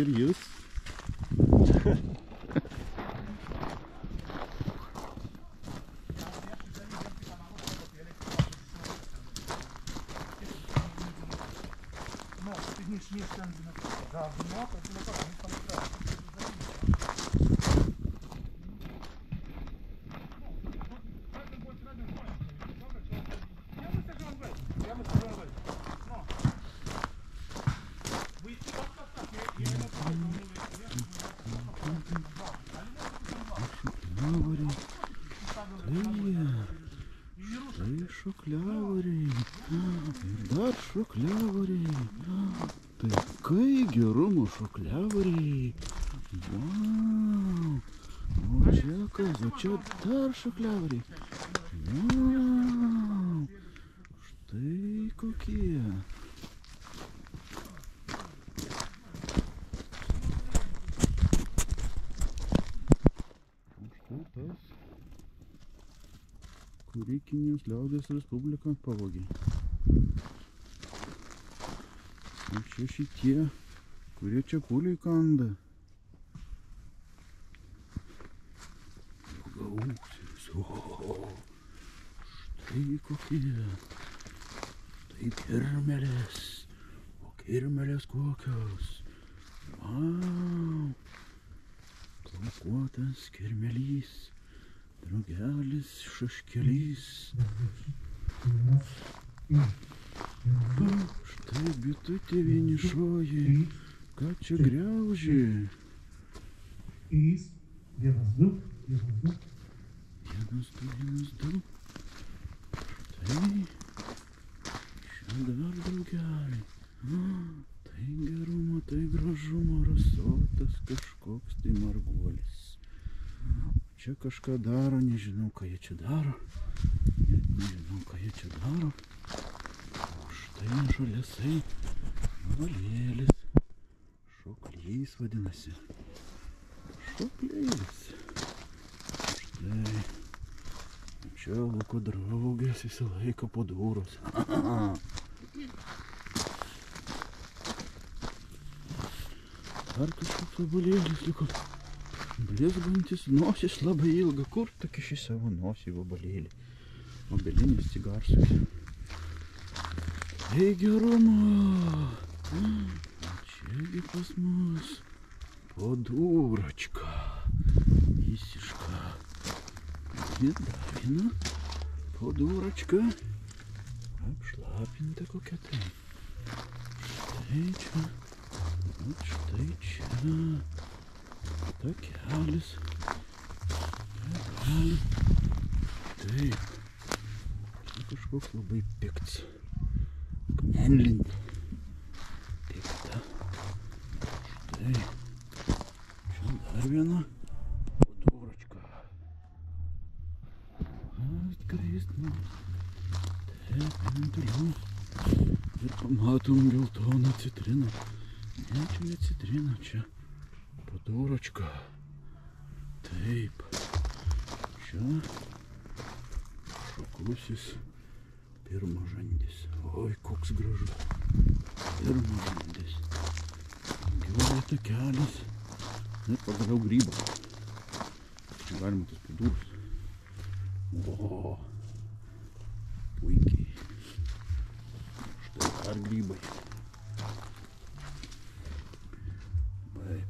ir jūs. Tai šukliavariai. Ir dar šukliavariai. Tai kai gerumo šukliavariai. Vau. O čia kas? O čia dar šukliavariai. Vau. Štai kokie. Kurį Kinijos liaudės Respublika pavogė. O čia šitie, kurie čia puliai kanda. Ilgaausis, o, štai kokie. Tai kirmelės, o kirmelės kokios. Vau, plaukuotas kirmelys. Drugelis, šaškelys. Štai bitutė vienišoji. Ką čia griauži? Vienas, du. Vienas, du. Štai. Čia dar drugeliai. Tai gerumo, tai gražumo rasotas kažkoks tai marguolis. Čia kažką daro, nežinau, ką jie čia daro. Nežinau, ką jie čia daro. O štai žaliasai valėlis. Šoklys vadinasi. Šoklys. Štai. Čia lauko draugės visą laiką po dūros. Dar kažkoks vabalėlis liko. Blizgantis, nosis labai ilga. Kur tu kiši savo nosį, vabalėlį? Obelinis cigarsas. Tai gerumo! Čiagi pas mus podūračka. Visiška. Ir dar viena podūračka. Apšlapinta kokia tai. Štai čia. Štai čia. Takelis. Taip. Čia kažkoks labai pikts. Knenlin. Pikta. Štai. Čia dar viena podūračka. Atkristama. Taip, einam toliau. Ir pamatom geltoną citriną. Ne, čia ne citrina, čia podūračka. Taip. Čia šoklusis pirmažandis. Oi, koks gražus. Pirmažandis. Gyvoja takelis. Ir pagaliau grybas. Čia galima tas podūras. O, puikiai. Štai dar grybai.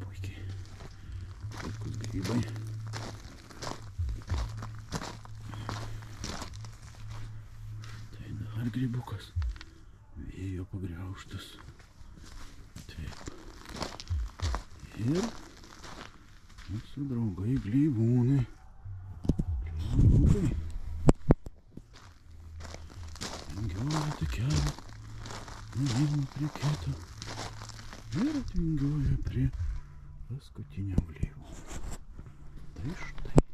Puikiai. Puikus grybai. Tai dar grybukas. Vėjo pagriaužtas. Taip. Ir mūsų draugai glybūnai. Grybukai. Vingiuoja takelį. Nuo vieno prie kito. Ir atvingiuoja prie paskutinio gleivūno. Tai štai.